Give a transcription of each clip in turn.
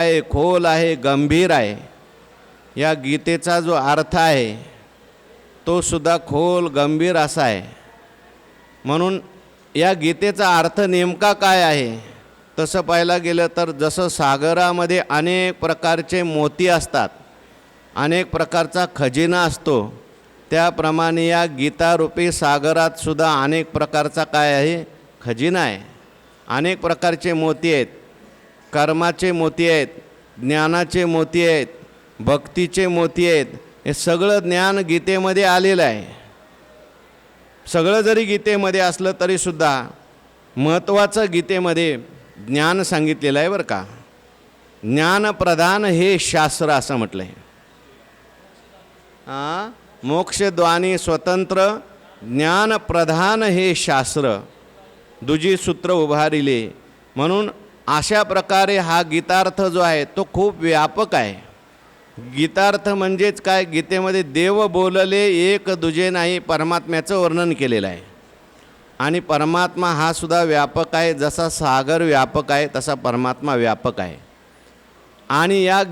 आहे, खोल आहे, गंभीर आहे. या गीतेचा जो अर्थ आहे तो सुद्धा खोल गंभीर असा आहे. म्हणून या गीतेचा अर्थ नेमका काय आहे तसं पाहायला गेलं तर जसं सागरामध्ये अनेक प्रकारचे मोती असतात, अनेक प्रकारचा खजिना असतो, त्याप्रमाणे या गीतारूपी सागरात सुद्धा अनेक प्रकारचा काय आहे, खजिना आहे. अनेक प्रकारचे मोती आहेत. कर्माचे मोती आहेत, ज्ञानाचे मोती आहेत, भक्तीचे मोती आहेत. हे सगळं ज्ञान गीतेमध्ये आलेलं आहे. सगळं जरी गीतेमध्ये असलं तरीसुद्धा महत्त्वाचं गीतेमध्ये ज्ञान सांगितलेलं आहे बरं का. ज्ञानप्रधान हे शास्त्र असं म्हटलं आहे. मोक्षद्वानी स्वतंत्र ज्ञानप्रधान हे शास्त्र दुजी सूत्र उभारिले. म्हणून अशा प्रकारे हा गीतार्थ जो आहे तो खूप व्यापक आहे. गीतार्थ म्हणजेच काय, गीतेमध्ये देव बोलले एक दुजे नाही परमात्म्याचं वर्णन केलेलं आहे. आणि परमात्मा हा सुद्धा व्यापक आहे. जसा सागर व्यापक आहे तसा परमात्मा व्यापक आहे. आणि या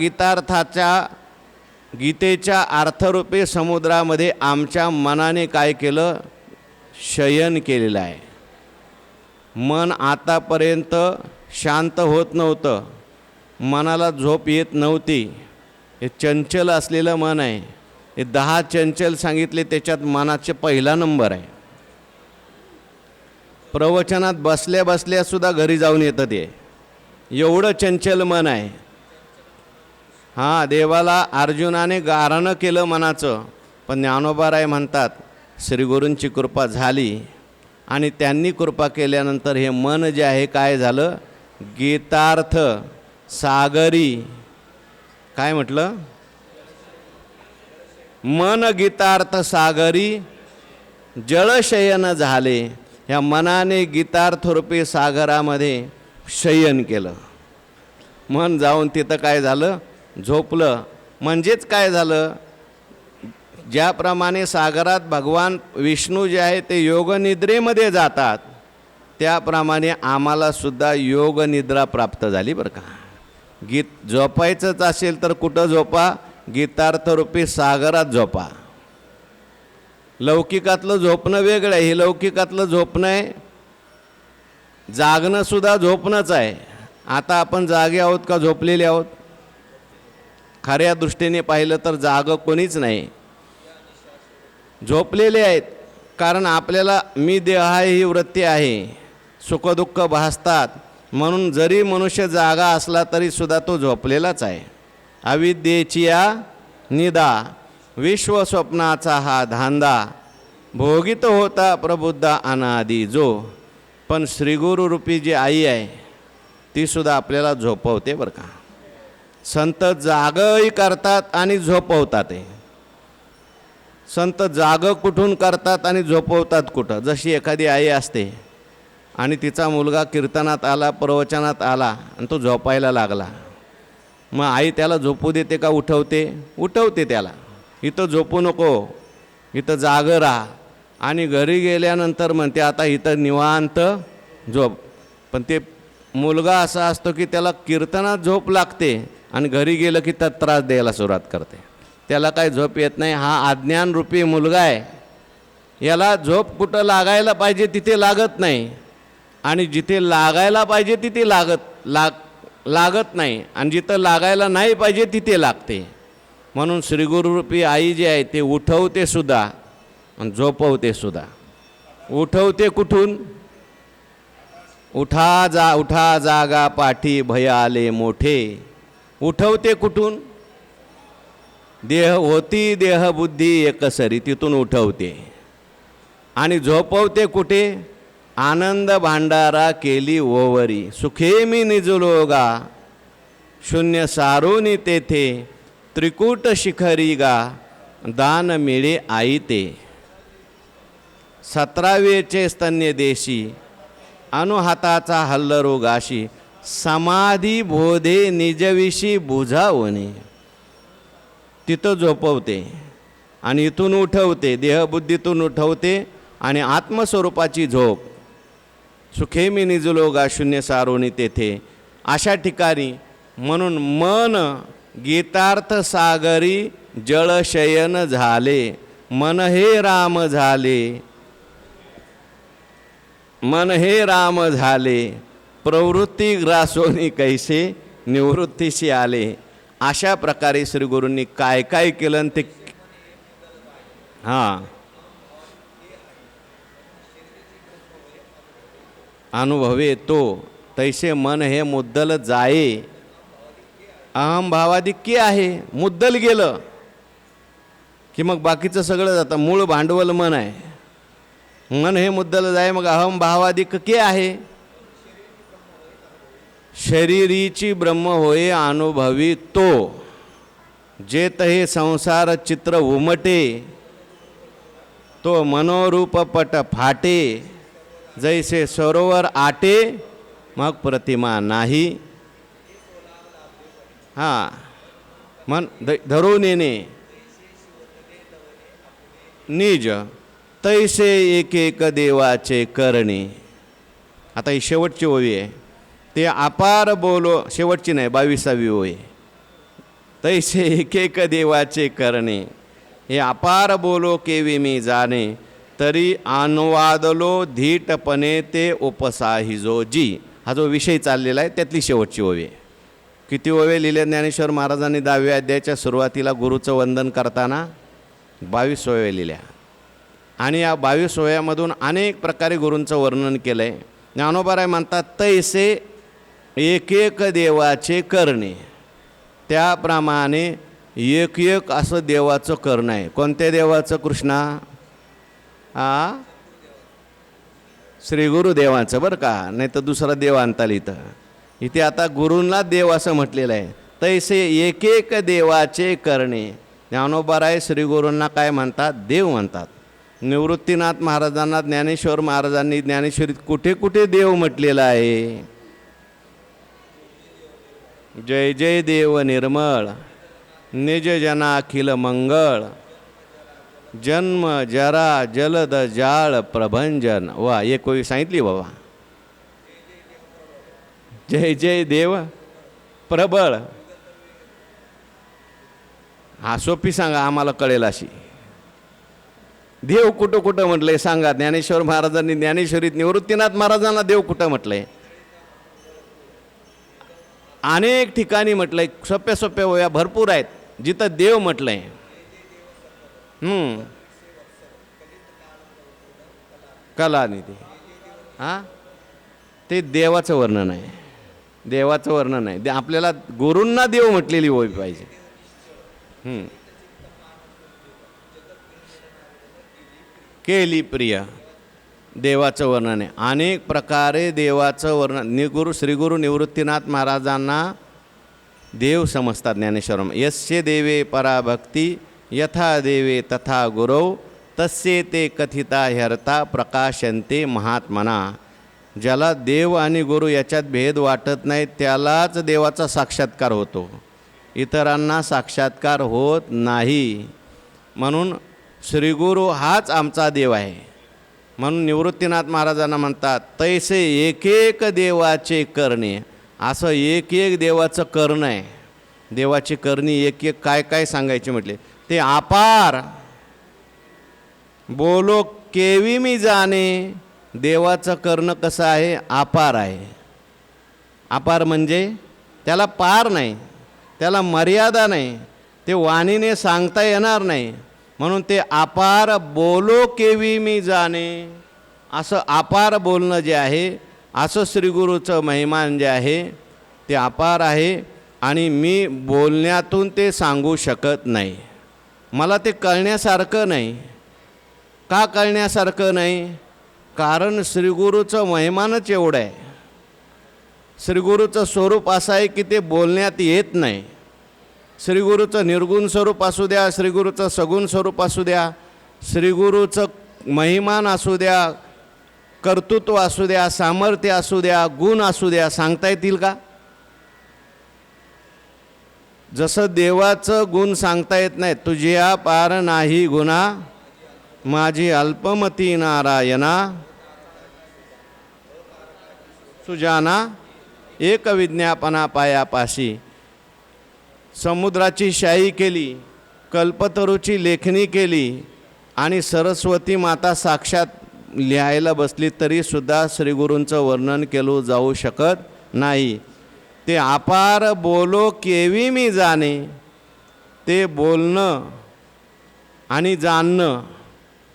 गीतेच्या अर्थरूपी समुद्रामध्ये आमच्या मनाने काय केलं, शयन केलेलं आहे. मन आतापर्यंत शांत होत नव्हतं, मनाला झोप येत नव्हती. हे चंचल असलेलं मन आहे. हे 10 चंचल सांगितले, त्याच्यात मनाचे पहिला नंबर आहे. प्रवचनात बसल्या बसल्यासुद्धा घरी जाऊन येतं ते, एवढं चंचल मन आहे. देवाला अर्जुनाने गारणं केलं मनाचं, पण ज्ञानोबाराय म्हणतात श्रीगुरूंची कृपा झाली आणि त्यांनी कृपा केल्यानंतर हे मन जे आहे काय झालं, गीतार्थ सागरी. काय म्हटलं, मन गीतार्थ सागरी जलशयन झाले. ह्या मनाने गीतार्थरूपी सागरामध्ये शयन केलं. मन जाऊन तिथं काय झालं, झोपलं. म्हणजेच काय झालं, ज्याप्रमाणे सागरात भगवान विष्णू जे आहे ते योगनिद्रेमध्ये जातात, त्याप्रमाणे आम्हाला सुद्धा योगनिद्रा प्राप्त झाली बरं का. झोपायचंच असेल तर कुठं झोपा, गीतार्थरूपी सागरात झोपा. लौकिकातलं झोपणं वेगळं आहे. हे लौकिकातलं झोपणं आहे, जागणंसुद्धा झोपणंच आहे. आता आपण जागे आहोत का झोपलेले आहोत? खऱ्या दृष्टीने पाहिलं तर जागं कोणीच नाही, झोपलेले आहेत. कारण आपल्याला मी देह आहे ही वृत्ती आहे, सुखदुःख भासतात. म्हणून जरी मनुष्य जागा असला तरीसुद्धा तो झोपलेलाच आहे. अविद्येची या निदा, विश्वस्वप्नाचा हा धांदा, भोगित होता प्रबुद्धा अनादी जो. पण श्रीगुरुरूपी जी आई आहे तीसुद्धा आपल्याला झोपवते बरं का. संत जागही करतात आणि झोपवतात. संत जाग कुठून करतात आणि झोपवतात कुठं. जशी एखादी आई असते आणि तिचा मुलगा कीर्तनात आला, प्रवचनात आला आणि तो झोपायला लागला, मग आई त्याला झोपू देते का उठवते? उठवते त्याला. इथं झोपू नको, इथं जागं राहा. आणि घरी गेल्यानंतर म्हणते आता इथं निवांत झोप. पण ते मुलगा असा असतो की त्याला कीर्तनात झोप लागते आणि घरी गेलं की त्यात त्रास द्यायला सुरुवात करते. त्याला काय झोप येत नाही. हा अज्ञानरूपी मुलगा आहे. याला झोप कुठं लागायला पाहिजे तिथे लागत नाही, आणि जिथे लागायला पाहिजे तिथे लागत नाही, आणि जिथं लागायला नाही पाहिजे तिथे लागते. म्हणून श्रीगुरुरूपी आई जी आहे ते उठवते सुद्धा आणि झोपवते सुद्धा. उठवते कुठून? उठा जागा पाठी भय आले मोठे. उठवते कुठून? देह होती देह बुद्धी एकसरी, तिथून उठवते. आणि झोपवते कुठे? आनंद भांडारा केली ओवरी, सुखे मी निजलो गा, शून्य सारोनी तेथे, त्रिकूट शिखरी गा, दान मिळे आई ते. 17वेचे स्तन्य देशी, अनुहाताचा हल्लरो गाशी, समाधी बोधे निजविशी बुझावणे. तिथं झोपवते आणि इथून उठवते, देहबुद्धीतून उठवते आणि आत्मस्वरूपाची झोप. सुखे मी निजलो गा शून्य सारोनी तेथे. अशा ठिकाणी म्हणून मन गीतार्थ सागरी जळशयन झाले, मन हे राम झाले, मन हे राम झाले, प्रवृत्ती ग्रासोनी कैसे निवृत्तीशी आले. अशा प्रकारे श्री गुरूंनी काय काय केलं आणि ते हां अनुभवे तो तैसे मन हे मुद्दल जाये. अहम भावाधिक्य आहे, मुद्दल गेलं की मग बाकीचं सगळं जातं. मूळ भांडवल मन आहे, मन हे मुद्दल जाय. मग अहम भावाधिक्य आहे, शरीरीची ब्रह्म होय अनुभवी तो, जेत हे संसार चित्र उमटे, तो मनोरूप पट फाटे, जैसे सरोवर आटे मग प्रतिमा नाही. हां मन धरून येणे निज, तैसे एक एक देवाचे करणे. आता ही शेवटची ओवी आहे. ते अपार बोलो, शेवटची नाही 22वी ओवी. तैसे एक एक देवाचे करणे, हे अपार बोलो केवी मी जाणे, तरी अनुवादलो धीटपणे ते उपसाहिजो जी. हा जो विषय चाललेला आहे त्यातली शेवटची ओवी आहे. किती ओवे लिहिले ज्ञानेश्वर महाराजांनी 10व्या अध्यायाच्या सुरुवातीला गुरुचं वंदन करताना 22 ओव्या लिहिल्या. आणि या 22 ओव्यामधून अनेक प्रकारे गुरूंचं वर्णन केलं आहे. ज्ञानोबाराय म्हणतात तैसे एक एक देवाचे करणे, त्याप्रमाणे एक एक असं देवाचं करणं आहे. कोणत्या देवाचं कृष्णा? श्री गुरुदेवांचं बरं का, नाही तर दुसरा देव आणता इथं. इथे आता गुरूंना देव असं म्हटलेलं आहे. तैसे एक एक देवाचे करणे. ज्ञानोबाराय श्री गुरूंना काय म्हणतात? देव म्हणतात. निवृत्तीनाथ महाराजांना ज्ञानेश्वर महाराजांनी ज्ञानेश्वरीत कुठे कुठे देव म्हटलेला आहे? जय जय देव निर्मळ, निज जना अखिल मंगळ, जन्म जरा जलद जाळ प्रभंजन. वा, एक कोई सांगितली बाबा. जय जय देव प्रबळ. हा सोपी सांगा, आम्हाला कळेल अशी. देव कुठं कुठं म्हटलंय सांगा. ज्ञानेश्वर महाराजांनी ज्ञानेश्वरीत निवृत्तीनाथ महाराजांना देव कुठं म्हटलंय? अनेक ठिकाणी म्हटलंय. सोप्या सोप्या वया भरपूर आहेत जिथं देव म्हटलंय. कलानिधी. हां, ते देवाचं वर्णन आहे, देवाचं वर्णन आहे. आपल्याला गुरूंना देव म्हटलेली होई पाहिजे. केली प्रिय, देवाचं वर्णन आहे. अनेक प्रकारे देवाचं वर्णन. गुरु श्रीगुरु निवृत्तीनाथ महाराजांना देव समजतात ज्ञानेश्वर. यस्य देवे पराभक्ती यथा देवे तथा गुरौ, तस्य ते कथिता ह्यर्था प्रकाशन्ते महात्मना. ज्याला देव आणि गुरु याच्यात भेद वाटत नाही त्यालाच देवाचा साक्षात्कार होतो, इतरांना साक्षात्कार होत नाही. म्हणून श्रीगुरु हाच आमचा देव आहे. म्हणून निवृत्तीनाथ महाराजांना म्हणतात तैसे एक एक देवाचे करणे. असं एक एक देवाचं करणं आहे. देवाची करणी एक एक काय काय सांगायचे म्हटले ते अपार बोलो केवी मी जाणे. देवाचं करणं कसं आहे? अपार आहे. अपार म्हणजे त्याला पार नाही, त्याला मर्यादा नाही, ते वाणीने सांगता येणार नाही. म्हणून ते अपार बोलो केवी मी जाणे. असं अपार बोलणं जे आहे, असं श्रीगुरूचं महिमान जे आहे ते अपार आहे. आणि मी बोलण्यातून ते सांगू शकत नाही. मला ते कळण्यासारखं नाही. का कळण्यासारखं नाही? कारण श्रीगुरूचं महिमानच एवढं आहे. श्रीगुरूचं स्वरूप असं आहे की ते बोलण्यात येत नाही. श्रीगुरूचं निर्गुण स्वरूप असू द्या, श्रीगुरूचं सगुण स्वरूप असू द्या, श्रीगुरूचं महिमान असू द्या, कर्तृत्व असू द्या, सामर्थ्य असू द्या, गुण असू द्या, सांगता येतील का? जसं देवाचं गुण सांगता येत नाही. तुझ्या पार नाही गुणा माझी अल्पमती नारायणा, सुजाना एक विज्ञापना पायापाशी. समुद्राची शाही केली, कल्पतरूची लेखणी केली आणि सरस्वती माता साक्षात लिहायला बसली तरीसुद्धा श्रीगुरूंचं वर्णन केलं जाऊ शकत नाही. ते अपार बोलो केवी मी जाणे, ते बोलणं आणि जाणणं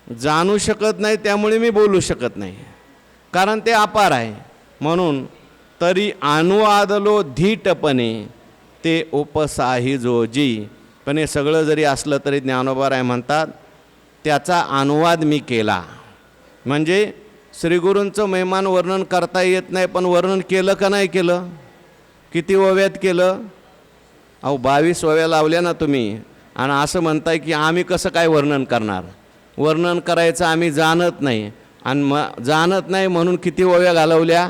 जाणू शकत नाही, त्यामुळे मी बोलू शकत नाही, कारण ते अपार आहे. म्हणून तरी अनुवादलो धीटपणे, ते उपसाही जोजी. पण हे सगळं जरी असलं तरी ज्ञानोबाराय म्हणतात त्याचा अनुवाद मी केला. म्हणजे श्रीगुरूंचं महिमान वर्णन करता येत नाही, पण वर्णन केलं का नाही केलं? किती ओव्यात केलं? अहो 22 ओव्या लावल्या ना तुम्ही, आणि असं म्हणताय की आम्ही कसं काय वर्णन करणार? वर्णन करायचं आम्ही जाणत नाही, आणि जाणत नाही म्हणून किती ओव्या घालवल्या?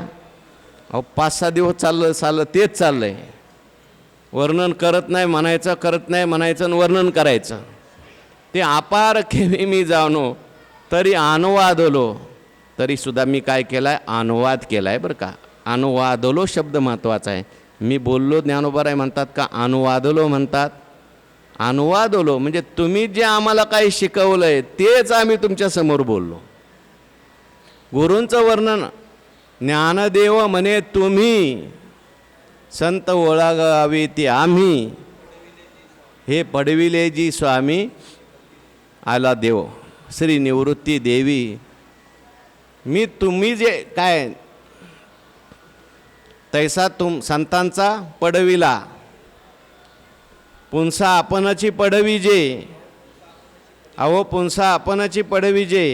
अहो 5-6 दिवस चाललं तेच चाललं आहे. वर्णन करत नाही म्हणायचं, करत नाही म्हणायचं आणि वर्णन करायचं. ते अपार केवी मी जाणो, तरी अनुवादलो, तरीसुद्धा मी काय केलं आहे? अनुवाद केला आहे बरं का. अनुवादलो शब्द महत्त्वाचा आहे. मी बोललो ज्ञानोबाराय म्हणतात का अनुवादलो म्हणतात? अनुवादलो म्हणजे तुम्ही जे आम्हाला काही शिकवलं आहे तेच आम्ही तुमच्यासमोर बोललो. गुरूंचं वर्णन ज्ञानदेव म्हणे तुम्ही, संत ओळखावे ती आम्ही, हे पडविले जी स्वामी आला देव श्री निवृत्ती देवी. मी तुम्ही जे काय तैसा संतांचा पडविला, पुंसा आपणाची पडविजे. अहो पुंसा आपणाची पडविजे,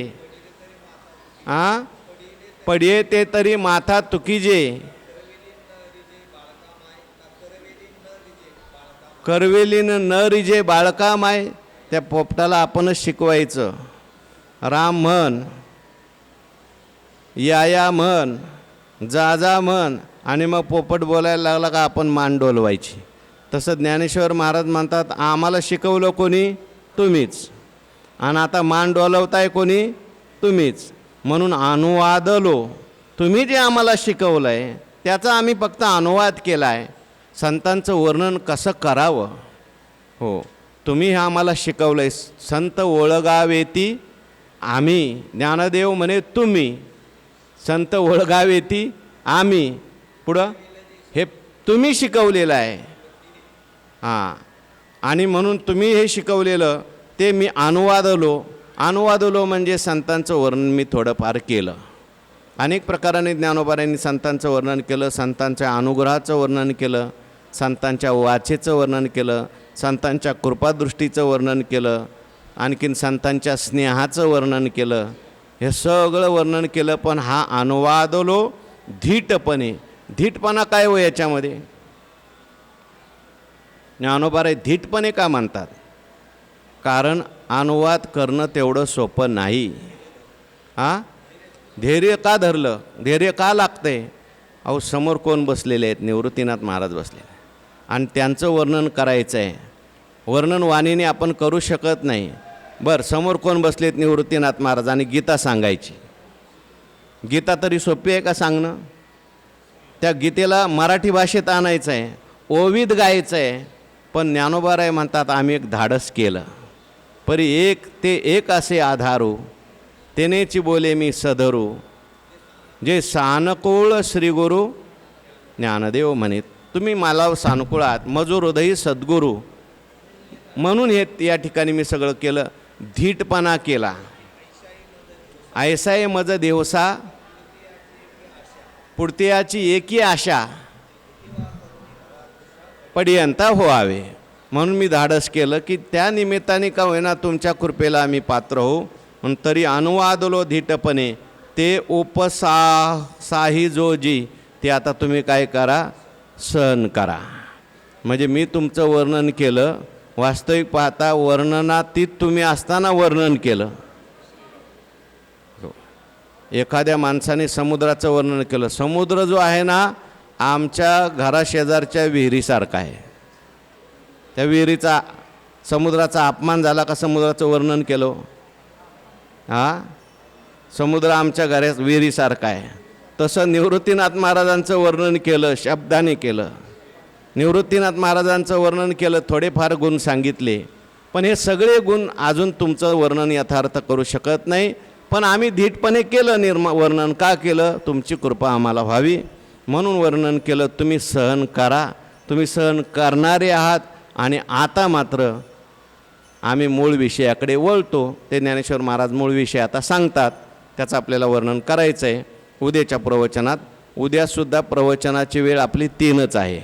पडिये ते तरी माथा तुकीजे. करवेलीन न रिजे बाळका माय, त्या पोपटाला आपणच शिकवायचं. राम म्हण, या म्हण, जा म्हण, आणि मग पोपट बोलायला लागला का आपण मान डोलवायची. तसं ज्ञानेश्वर महाराज म्हणतात आम्हाला शिकवलं कोणी? तुम्हीच, आणि आता मान डोलवताय कोणी? तुम्हीच. म्हणून अनुवादलो, तुम्ही जे आम्हाला शिकवलं आहे त्याचा आम्ही फक्त अनुवाद केला आहे. संतांचं वर्णन कसं करावं, हो तुम्ही हे आम्हाला शिकवलं आहे. संत ओळखावेती आम्ही, ज्ञानदेव म्हणे तुम्ही, संत ओळखावेती आम्ही, पुढं हे तुम्ही शिकवलेलं आहे. आणि म्हणून तुम्ही हे शिकवलेलं ते मी अनुवादलो म्हणजे संतांचं वर्णन मी थोडंफार केलं. अनेक प्रकाराने ज्ञानोबारायांनी संतांचं वर्णन केलं, संतांच्या अनुग्रहाचं वर्णन केलं, संतांच्या वाचेचं वर्णन केलं, संतांच्या कृपादृष्टीचं वर्णन केलं, आणखीन संतांच्या स्नेहाचं वर्णन केलं. हे सगळं वर्णन केलं. पण हा अनुवादलो धीटपणे, धीटपणा काय हो याच्यामध्ये? ज्ञानोबाराय धीटपणे का म्हणतात? कारण अनुवाद करणं तेवढं सोपं नाही. धैर्य का धरलं? धैर्य का लागतंय? अहो समोर कोण बसलेले आहेत? निवृत्तीनाथ महाराज बसलेले, आणि त्यांचं वर्णन करायचं आहे. वर्णन वाणीने आपण करू शकत नाही. बरं, समोर कोण बसलेत? निवृत्तीनाथ महाराज, आणि गीता सांगायची. गीता तरी सोपी आहे का सांगणं? त्या गीतेला मराठी भाषेत आणायचं आहे, ओवीत गायचं आहे. पण ज्ञानोबाराय म्हणतात आम्ही एक धाडस केलं. परी एक ते एक असे आधारू, तेनेची बोले मी सधरू, जे सानुकूळ श्रीगुरु ज्ञानदेव म्हणेत. तुम्ही मला सानुकूळ आहात, मजूर हृदयी सद्गुरू. म्हणून हे या ठिकाणी मी सगळं केलं, धीटपणा केला. ऐसाय मज देवसा, पुढत्याची एकी आशा, पडियंता व्हावे. म्हणून मी धाडस केलं की त्या निमित्ताने का होईना तुमच्या कृपेला आम्ही पात्र होऊ. म्हणून तरी अनुवादलो धीटपणे, ते उपसाही जोजी, ते आता तुम्ही काय करा? सहन करा. म्हणजे मी तुमचं वर्णन केलं, वास्तविक पाहता वर्णनातीत तुम्ही असताना वर्णन केलं. एखाद्या माणसाने समुद्राचं वर्णन केलं. समुद्र जो आहे ना आमच्या घराशेजारच्या विहिरीसारखा आहे. त्या विहिरीचा, समुद्राचा अपमान झाला का समुद्राचं वर्णन केलं? समुद्र आमच्या घरात विहिरीसारखा आहे. तसं निवृत्तीनाथ महाराजांचं वर्णन केलं, शब्दाने केलं. निवृत्तीनाथ महाराजांचं वर्णन केलं, थोडेफार गुण सांगितले, पण हे सगळे गुण अजून तुमचं वर्णन यथार्थ करू शकत नाही. पण आम्ही धीटपणे केलं वर्णन. का केलं? तुमची कृपा आम्हाला व्हावी म्हणून वर्णन केलं. तुम्ही सहन करा, तुम्ही सहन करणारे आहात. आणि आता मात्र आम्ही मूळ विषयाकडे वळतो. ते ज्ञानेश्वर महाराज मूळ विषय आता सांगतात, त्याचं आपल्याला वर्णन करायचं आहे उद्याच्या प्रवचनात. उद्यासुद्धा प्रवचनाची वेळ आपली 3च आहे.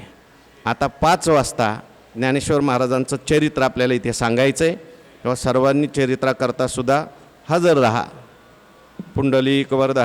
आता 5 वाजता ज्ञानेश्वर महाराजांचं चरित्र आपल्याला इथे सांगायचं आहे. तेव्हा सर्वांनी चरित्राकरता सुद्धा हजर राहा. पुंडलिक वरद हरी.